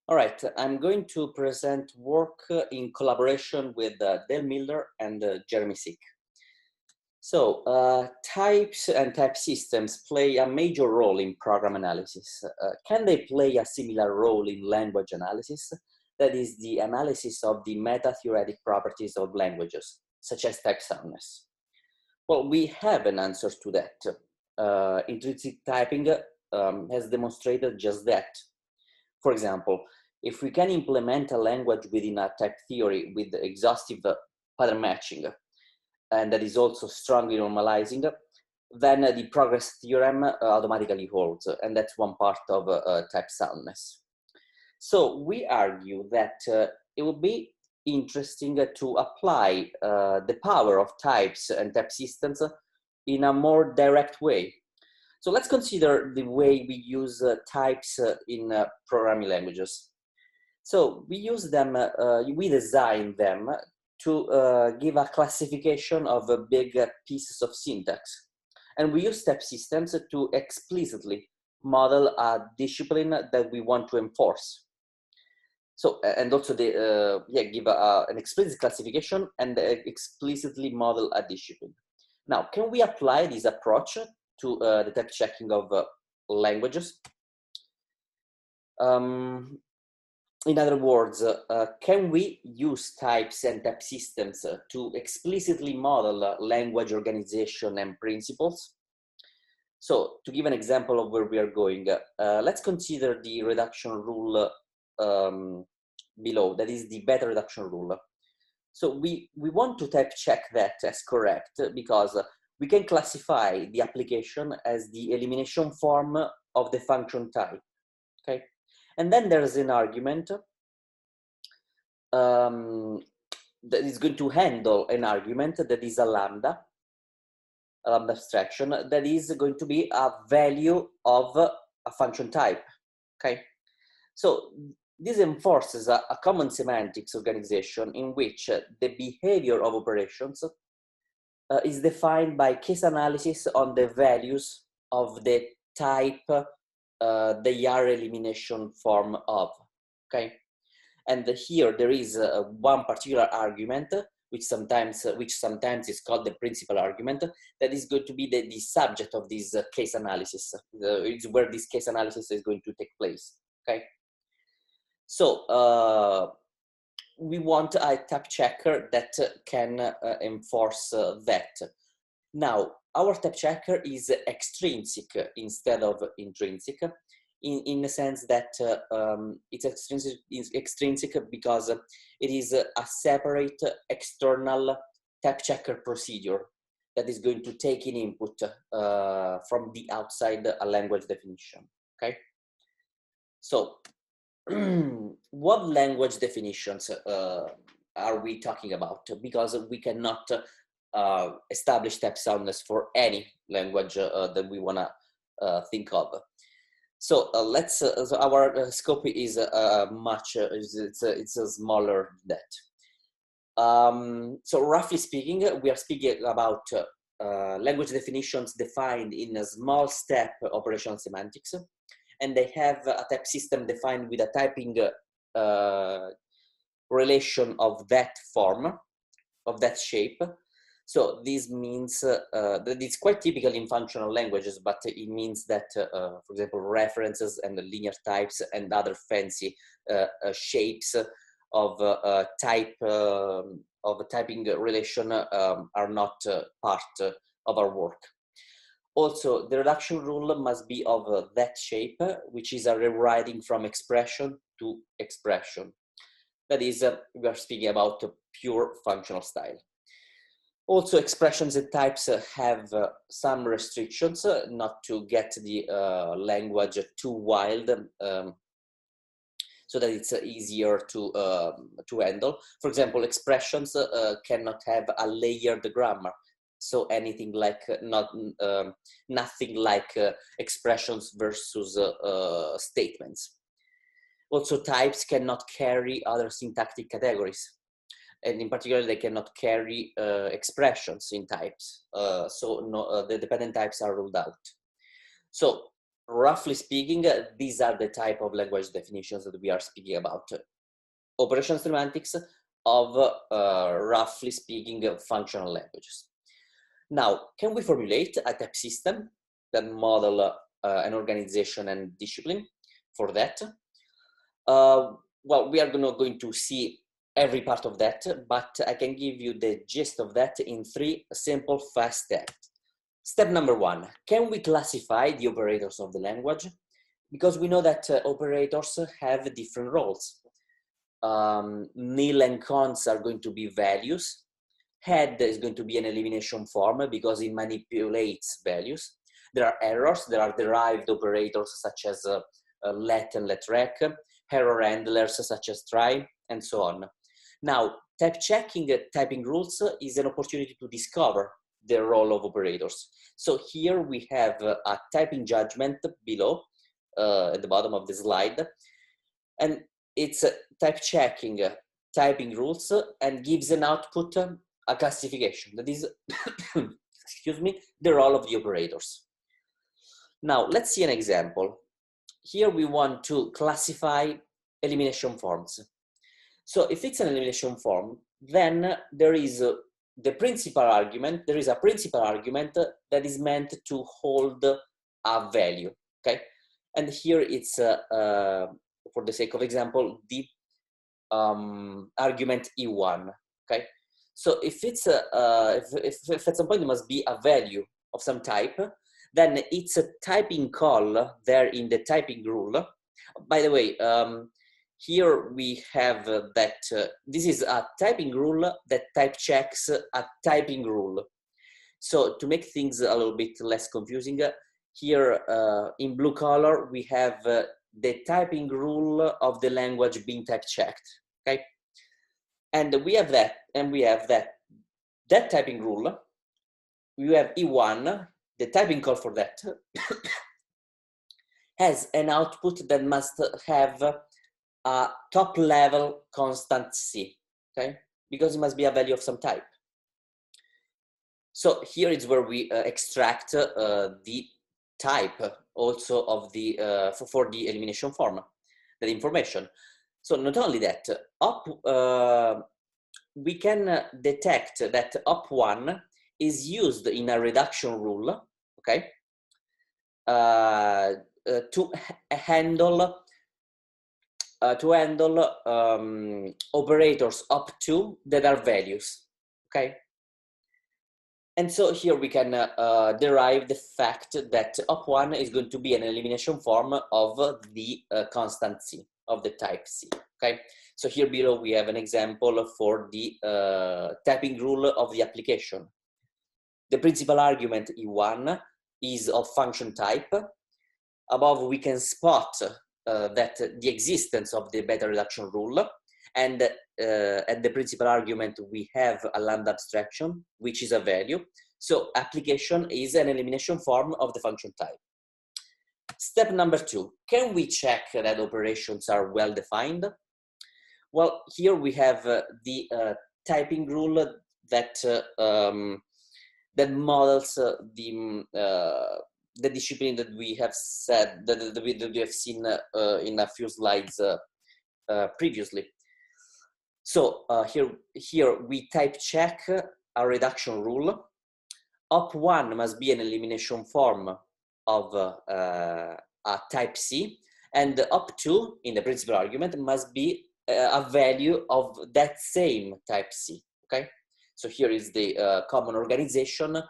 All right, I'm going to present work in collaboration with Dale Miller and Jeremy Siek. So, types and type systems play a major role in program analysis. Can they play a similar role in language analysis? That is the analysis of the meta-theoretic properties of languages, such as type soundness. Well, we have an answer to that. Intrinsic typing has demonstrated just that. For example, if we can implement a language within a type theory with exhaustive pattern matching, and that is also strongly normalizing, then the progress theorem automatically holds, and that's one part of type soundness. So we argue that it would be interesting to apply the power of types and type systems in a more direct way. So let's consider the way we use types in programming languages. So we use them, we design them to give a classification of big pieces of syntax. And we use type systems to explicitly model a discipline that we want to enforce. So, and also give an explicit classification and explicitly model a discipline. Now, can we apply this approach to the type checking of languages? In other words, can we use types and type systems to explicitly model language organization and principles? So to give an example of where we are going, let's consider the reduction rule below, that is the beta reduction rule. So we want to type check that as correct because we can classify the application as the elimination form of the function type, okay? And then there's an argument that is going to handle an argument that is a lambda abstraction, that is going to be a value of a function type, okay? So this enforces a common semantics organization in which the behavior of operations is defined by case analysis on the values of the type they are elimination form of, okay? And here there is one particular argument, which sometimes is called the principal argument, that is going to be the subject of this case analysis. It's where this case analysis is going to take place, okay? So we want a type checker that can enforce that. Now, our type checker is extrinsic instead of intrinsic, in the sense that it's extrinsic because it is a separate external type checker procedure that is going to take in input from the outside a language definition, okay? So what language definitions are we talking about? Because we cannot establish type soundness for any language that we want to think of. So so our scope is it's smaller than that. So roughly speaking, we are speaking about language definitions defined in a small step operational semantics, and they have a type system defined with a typing relation of that form, of that shape. So this means that it's quite typical in functional languages, but it means that, for example, references and linear types and other fancy shapes of typing relation are not part of our work. Also, the reduction rule must be of that shape, which is a rewriting from expression to expression. That is, we are speaking about pure functional style. Also, expressions and types have some restrictions, not to get the language too wild, so that it's easier to handle. For example, expressions cannot have a layered grammar. So anything like nothing like expressions versus statements. Also, types cannot carry other syntactic categories. And in particular, they cannot carry expressions in types. So the dependent types are ruled out. So roughly speaking, these are the type of language definitions that we are speaking about. Operational semantics of, roughly speaking, functional languages. Now, can we formulate a type system that model an organization and discipline for that? Well, we are not going to see every part of that, but I can give you the gist of that in 3 simple, fast steps. Step number 1, can we classify the operators of the language? Because we know that operators have different roles. Nil and cons are going to be values. Head is going to be an elimination form because it manipulates values. There are errors, there are derived operators such as let and letrec, error handlers such as try, and so on. Now, type checking typing rules is an opportunity to discover the role of operators. So here we have a typing judgment below at the bottom of the slide, and it's type checking typing rules and gives an output, a classification that is, excuse me, the role of the operators. Now, let's see an example. Here we want to classify elimination forms. So if it's an elimination form, then there is the principal argument, there is a principal argument that is meant to hold a value, okay? And here it's, for the sake of example, the argument E1, okay? So if it's if at some point it must be a value of some type, then it's a typing call there in the typing rule. By the way, here we have that this is a typing rule that type checks a typing rule. So to make things a little bit less confusing, here in blue color, we have the typing rule of the language being type checked, okay? And we have that, and we have that typing rule. We have E1, the typing call for that, has an output that must have a top level constant C, okay? Because it must be a value of some type. So here is where we extract the type also of the, for the elimination form, that information. So not only that, we can detect that op1 is used in a reduction rule, okay, to handle operators op2 that are values, okay? And so here we can derive the fact that op1 is going to be an elimination form of the constant C, of the type C, okay? So here below we have an example for the typing rule of the application. The principal argument E1 is of function type. Above we can spot that the existence of the beta reduction rule, and at the principal argument we have a lambda abstraction, which is a value. So application is an elimination form of the function type. Step number 2, can we check that operations are well defined? Well, here we have the typing rule that that models the discipline that we have said, that we have seen in a few slides previously. So here we type check a reduction rule. Op1 must be an elimination form of a type C, and op2 in the principal argument must be a value of that same type C, okay? So here is the common organization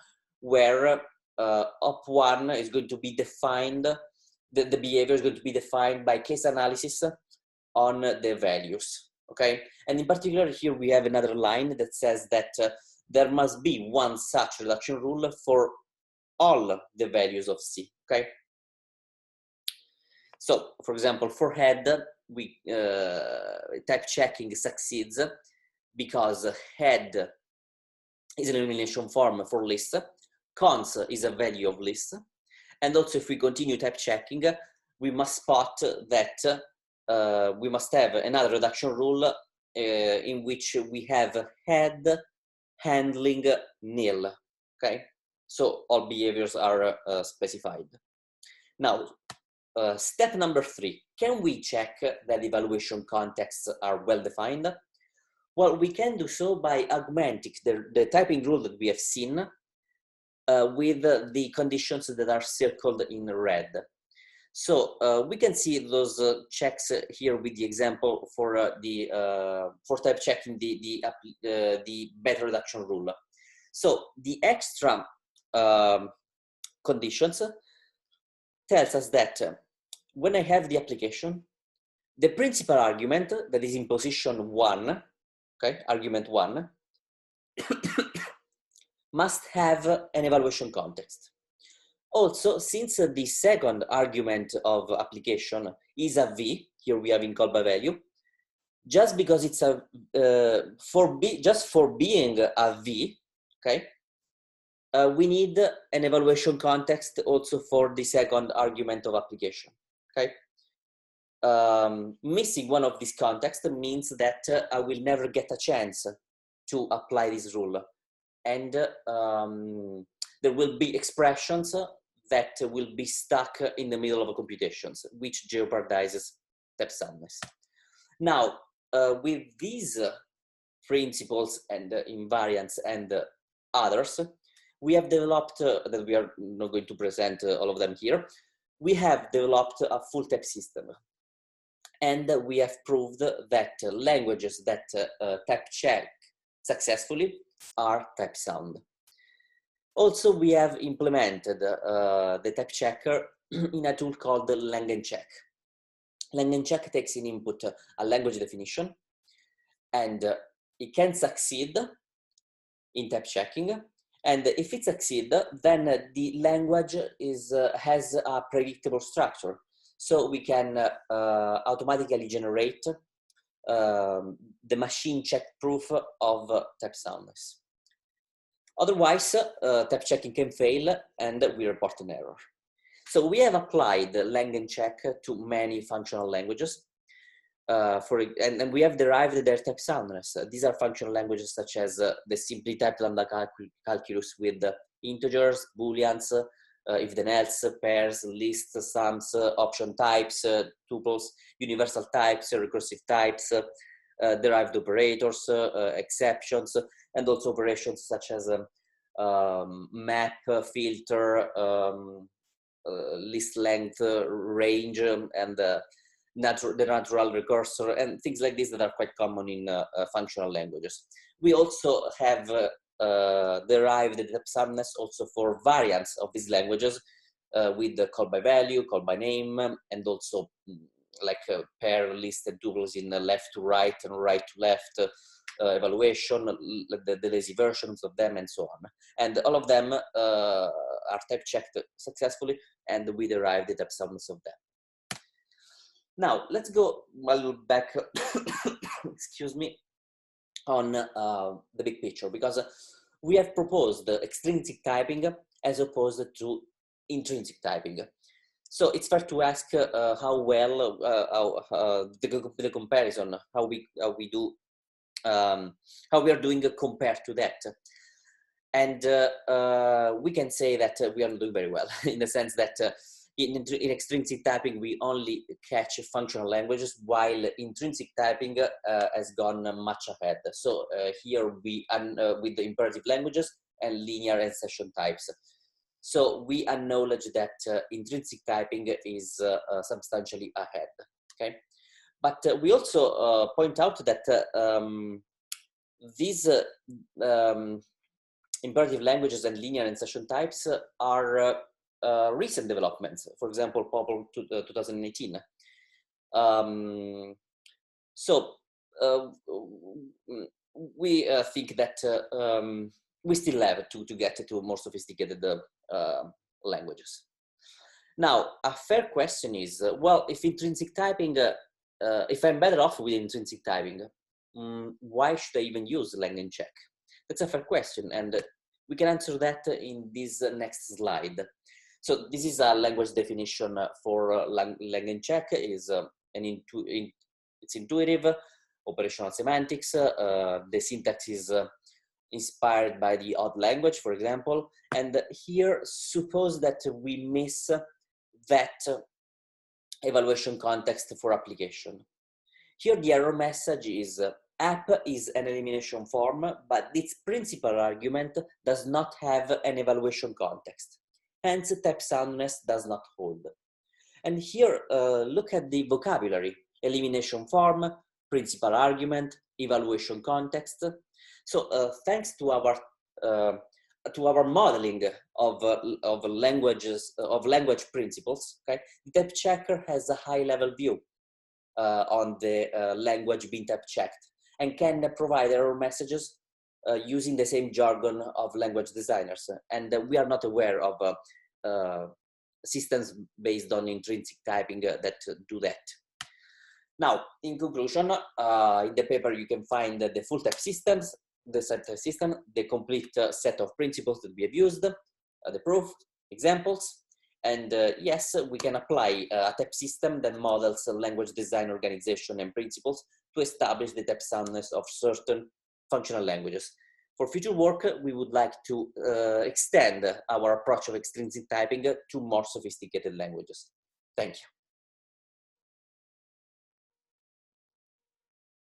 where op1 is going to be defined, the behavior is going to be defined by case analysis on the values, okay? And in particular, here we have another line that says that there must be one such reduction rule for all the values of C, okay? So, for example, for head, we type checking succeeds because head is an elimination form for list, cons is a value of list, and also if we continue type checking, we must spot that we must have another reduction rule in which we have head handling nil, okay? So all behaviors are specified. Now, step number 3, can we check that evaluation contexts are well defined? Well, we can do so by augmenting the typing rule that we have seen with the conditions that are circled in red. So we can see those checks here with the example for type checking the beta reduction rule. So the extra conditions tells us that when I have the application, the principal argument that is in position 1, okay, argument 1, must have an evaluation context. Also, since the second argument of application is a v, here we have in call by value, just because it's a just for being a v, okay, we need an evaluation context also for the second argument of application. Okay, missing one of these contexts means that I will never get a chance to apply this rule, and there will be expressions that will be stuck in the middle of a computations, which jeopardizes step soundness. Now, with these principles and invariants and others, we have developed, that we are not going to present all of them here, we have developed a full type system. And we have proved that languages that type check successfully are type sound. Also, we have implemented the type checker in a tool called the LangCheck. LangCheck takes in input a language definition, and it can succeed in type checking. And if it succeeds, then the language has a predictable structure. So we can automatically generate the machine check proof of type soundness. Otherwise, type checking can fail and we report an error. So we have applied LangCheck to many functional languages, and we have derived their type soundness. These are functional languages such as the simply typed lambda calculus with integers, booleans, if then else, pairs, lists, sums, option types, tuples, universal types, recursive types, derived operators, exceptions, and also operations such as map, filter, list length, range, and the natural recursor, and things like this that are quite common in functional languages. We also have derived the type soundness also for variants of these languages with the call by value, call by name, and also like pair, list, and tuples in left to right and right to left evaluation, the lazy versions of them, and so on. And all of them are type checked successfully, and we derived the type soundness of them. Now, let's go a little back, excuse me, on the big picture, because we have proposed extrinsic typing as opposed to intrinsic typing. So it's fair to ask how well the comparison, how we are doing compared to that. And we can say that we are doing very well in the sense that in extrinsic typing, we only catch functional languages, while intrinsic typing has gone much ahead. So here we, with the imperative languages and linear and session types. So we acknowledge that intrinsic typing is substantially ahead, okay? But we also point out that these imperative languages and linear and session types are recent developments. For example, POPL 2018. We think that we still have to get to more sophisticated languages. Now, a fair question is, well, if intrinsic typing, if I'm better off with intrinsic typing, why should I even use LangCheck? That's a fair question, and we can answer that in this next slide. So this is a language definition for LangCheck. It's intuitive, operational semantics. The syntax is inspired by the odd language, for example. And here, suppose that we miss that evaluation context for application. Here the error message is app is an elimination form, but its principal argument does not have an evaluation context. Hence, type soundness does not hold. And here, look at the vocabulary: elimination form, principal argument, evaluation context. So thanks to our modeling of language principles, okay, the type checker has a high-level view on the language being type checked, and can provide error messages using the same jargon of language designers. And we are not aware of systems based on intrinsic typing that do that. Now, in conclusion, in the paper you can find the full type systems, the set type system, the complete set of principles that we have used, the proof, examples, and yes, we can apply a type system that models language design organization and principles to establish the type soundness of certain functional languages. For future work, we would like to extend our approach of extrinsic typing to more sophisticated languages. Thank you.